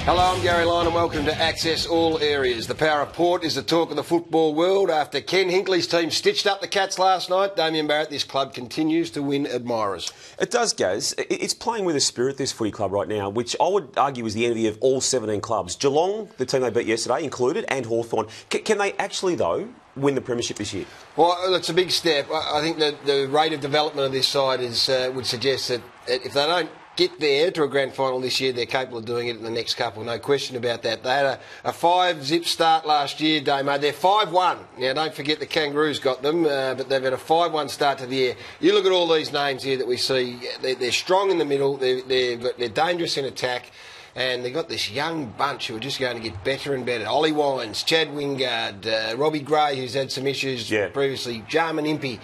Hello, I'm Gary Lyon and welcome to Access All Areas. The power of Port is the talk of the football world. After Ken Hinckley's team stitched up the Cats last night, Damien Barrett, this club continues to win admirers. It does, Gaz. It's playing with a spirit, this footy club right now, which I would argue is the envy of all 17 clubs. Geelong, the team they beat yesterday, included, and Hawthorn. Can they actually, though, win the premiership this year? Well, it's a big step. I think that the rate of development of this side would suggest that if they don't get there to a grand final this year, they're capable of doing it in the next couple, no question about that. They had a 5-zip start last year, Damo. They're 5-1. Now, don't forget the Kangaroos got them, but they've had a 5-1 start to the year. You look at all these names here that we see, they're strong in the middle, they're dangerous in attack, and they've got this young bunch who are just going to get better and better. Ollie Wines, Chad Wingard, Robbie Gray, who's had some issues previously, Jarman Impey.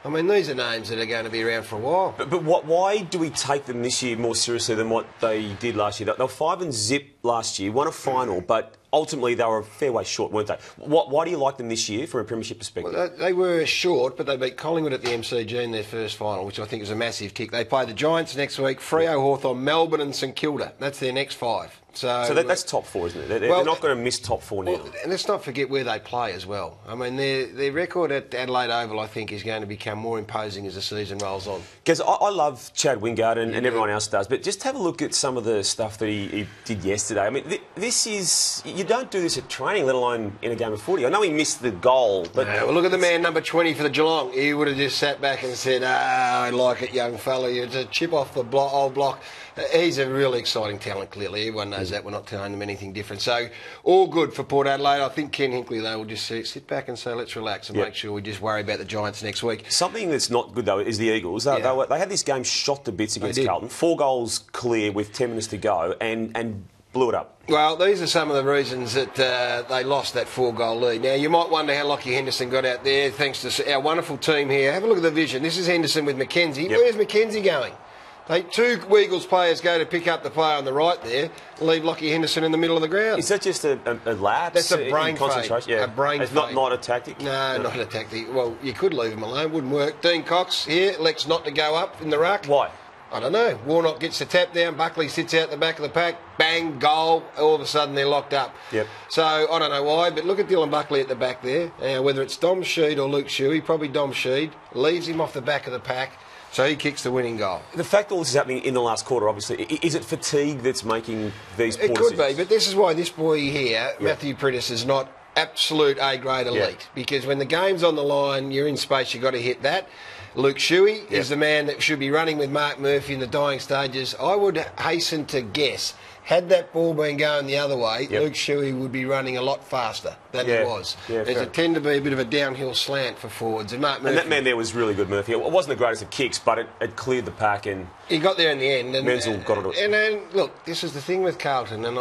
I mean, these are names that are going to be around for a while. But why do we take them this year more seriously than what they did last year? They were 5-zip last year, won a final, but ultimately they were a fair way short, weren't they? Why do you like them this year from a premiership perspective? Well, they were short, but they beat Collingwood at the MCG in their first final, which I think is a massive tick. They play the Giants next week, Freo, Hawthorn, Melbourne and St Kilda. That's their next 5. So that's top 4, isn't it? They're not going to miss top 4 now. Well, and let's not forget where they play as well. I mean, their record at Adelaide Oval, I think, is going to become more imposing as the season rolls on. Because I love Chad Wingard and everyone else does, but just have a look at some of the stuff that he did yesterday. I mean, this is... You don't do this at training, let alone in a game of footy. I know he missed the goal, but... No, well, look at the man, number 20 for the Geelong. He would have just sat back and said, I like it, young fella. You're a chip off the old block. He's a really exciting talent, clearly. Everyone knows that. We're not telling them anything different. So, all good for Port Adelaide. I think Ken Hinckley, though, will just sit back and say, let's relax and make sure we just worry about the Giants next week. Something that's not good, though, is the Eagles. They had this game shot to bits against Carlton. 4 goals clear with 10 minutes to go and blew it up. Well, these are some of the reasons that they lost that 4-goal lead. Now, you might wonder how Lockie Henderson got out there, thanks to our wonderful team here. Have a look at the vision. This is Henderson with McKenzie. Where's McKenzie going? 2 Eagles players go to pick up the player on the right there, leave Lockie Henderson in the middle of the ground. Is that just a lapse? That's a brain fade. Yeah. A brain it's fade. Not a tactic? No, not a tactic. Well, you could leave him alone, wouldn't work. Dean Cox here elects not to go up in the ruck. Why? I don't know. Warnock gets the tap down, Buckley sits out the back of the pack, bang, goal, all of a sudden they're locked up. Yep. So, I don't know why, but look at Dylan Buckley at the back there. Whether it's Dom Sheed or Luke Shuey, probably Dom Sheed, leaves him off the back of the pack. So he kicks the winning goal. The fact all this is happening in the last quarter, obviously, is it fatigue that's making these poor decisions? It could be, but this is why this boy here, Matthew Prittis, is not absolute A-grade elite. Because when the game's on the line, you're in space, you've got to hit that. Luke Shuey is the man that should be running with Mark Murphy in the dying stages. I would hasten to guess, had that ball been going the other way, Luke Shuey would be running a lot faster than he was. There's a tend to be a bit of a downhill slant for forwards. And Mark Murphy... And that man there was really good, Murphy. It wasn't the greatest of kicks, but it cleared the pack and... He got there in the end. And Menzel got it. And then, look, this is the thing with Carlton, and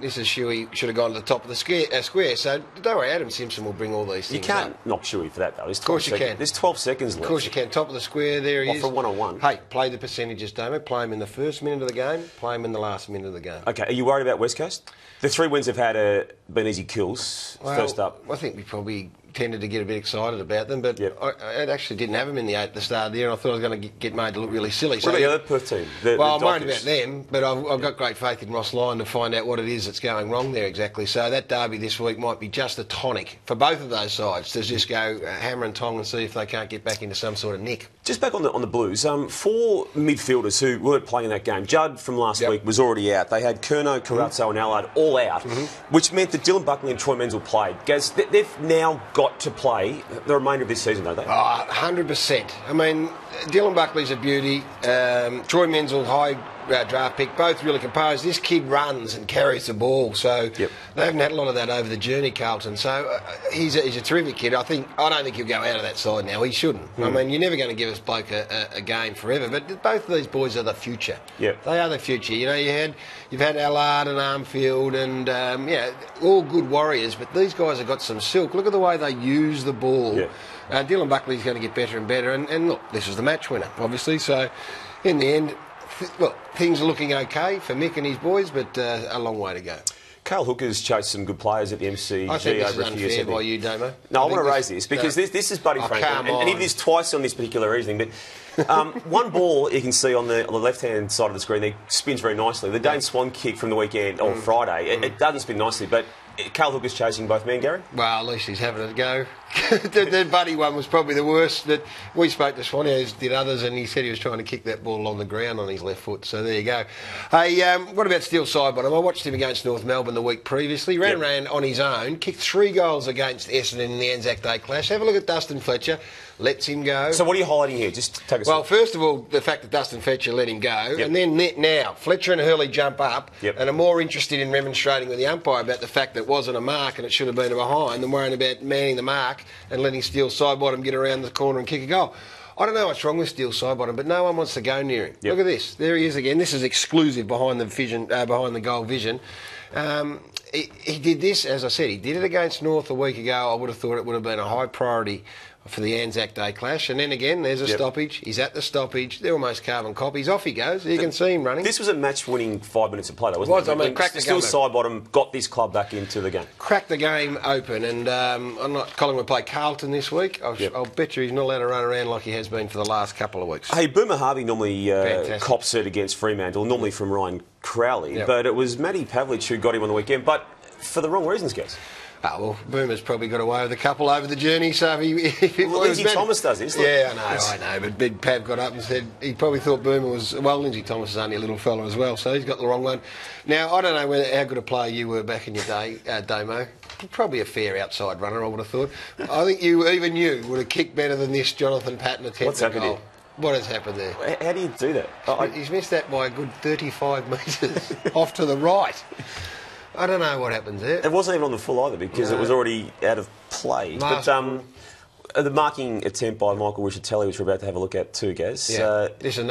this is Shuey should have gone to the top of the square. So don't worry, Adam Simpson will bring all these things. You can't knock Shuey for that, though. Of course you can. There's 12 seconds left. Of course you can. Top of the square, there he is. For one-on-one. Hey, play the percentages, Damo. Play him in the first minute of the game, play him in the last minute of the game. OK, are you worried about West Coast? The 3 wins have had been easy kills, first up. I think we probably tended to get a bit excited about them, but I actually didn't have them in the 8 at the start of the year, and I thought I was going to get made to look really silly. What about the other Perth team? I'm worried about them, but I've got great faith in Ross Lyon to find out what it is that's going wrong there exactly. So that derby this week might be just a tonic for both of those sides to just go hammer and tong and see if they can't get back into some sort of nick. Just back on the Blues, 4 midfielders who weren't playing in that game. Judd from last week was already out. They had Curnow, Carazzo and Allard all out, which meant that Dylan Buckley and Troy Menzel played. Gaz, they've now got to play the remainder of this season, don't they? 100%. I mean, Dylan Buckley's a beauty. Troy Menzel, high draft pick, both really composed. This kid runs and carries the ball, so they haven't had a lot of that over the journey, Carlton. So he's a terrific kid. I don't think he'll go out of that side now. He shouldn't. I mean, you're never going to give us bloke a game forever, but both of these boys are the future. They are the future. You know, you've had Allard and Armfield and all good warriors, but these guys have got some silk. Look at the way they use the ball. Dylan Buckley's going to get better and better, and look, this is the match winner, obviously. So in the end, look, things are looking okay for Mick and his boys, but a long way to go. Carl Hooker's chased some good players at the MCG I think this over is a few years. unfair by you, Damo. No, I want to raise this because this is Buddy Franklin, and he did this twice on this particular evening. But one ball you can see on the left-hand side of the screen there spins very nicely. The Dane Swan kick from the weekend on Friday, it doesn't spin nicely, but Carl Hooker's chasing both men, Gary? Well, at least he's having a go. the Buddy one was probably the worst. That we spoke to Swanee, as did others, and he said he was trying to kick that ball along the ground on his left foot. So there you go. Hey, what about Steele Sidebottom? I watched him against North Melbourne the week previously. Ran on his own, kicked 3 goals against Essendon in the Anzac Day clash. Have a look at Dustin Fletcher. Lets him go. So what are you highlighting here? Just take us Well, first of all, the fact that Dustin Fletcher let him go, and then now Fletcher and Hurley jump up and are more interested in remonstrating with the umpire about the fact that it wasn't a mark and it should have been a behind than worrying about manning the mark and letting Steele Sidebottom get around the corner and kick a goal. I don't know what's wrong with Steele Sidebottom, but no one wants to go near him. Look at this. There he is again. This is exclusive behind the goal vision. He did this, as I said, he did it against North a week ago. I would have thought it would have been a high priority for the Anzac Day clash, and then again there's a stoppage. He's at the stoppage. They're almost carbon copies. Off he goes. You can see him running. This was a match-winning 5 minutes of play, though, wasn't it? I mean, cracked the Still Sidebottom got this club back into the game. Cracked the game open, and I'm not. Collingwood play Carlton this week. I'll bet you he's not allowed to run around like he has been for the last couple of weeks. Hey, Boomer Harvey normally cops it against Fremantle, normally from Ryan Crowley, but it was Matty Pavlich who got him on the weekend, but for the wrong reasons, guys. Oh, well, Boomer's probably got away with a couple over the journey, so if Lindsay Thomas does this. Yeah, I know, but Big Pav got up and said he probably thought Boomer was... Well, Lindsay Thomas is only a little fella as well, so he's got the wrong one. Now, I don't know how good a player you were back in your day, Damo. Probably a fair outside runner, I would have thought. I think even you would have kicked better than this Jonathan Patton attempt. What's happened here? What has happened there? How do you do that? He's missed that by a good 35 metres off to the right. I don't know what happens there. It wasn't even on the full either because it was already out of play. But the marking attempt by Michael Rischitelli, which we're about to have a look at too, Gaz. Yeah. This is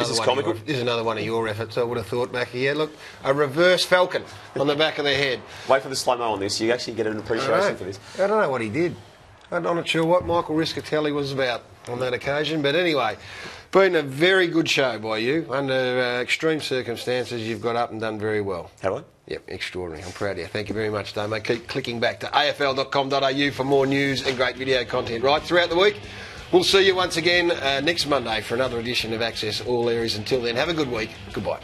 another one of your efforts, I would have thought, back here. Look, a reverse falcon on the back of the head. Wait for the slow-mo on this. You actually get an appreciation for this. I don't know what he did. I'm not sure what Michael Rischitelli was about on that occasion. But anyway, been a very good show by you. Under extreme circumstances, you've got up and done very well. Have I? Yep, extraordinary. I'm proud of you. Thank you very much, Damo. Keep clicking back to afl.com.au for more news and great video content right throughout the week. We'll see you once again next Monday for another edition of Access All Areas. Until then, have a good week. Goodbye.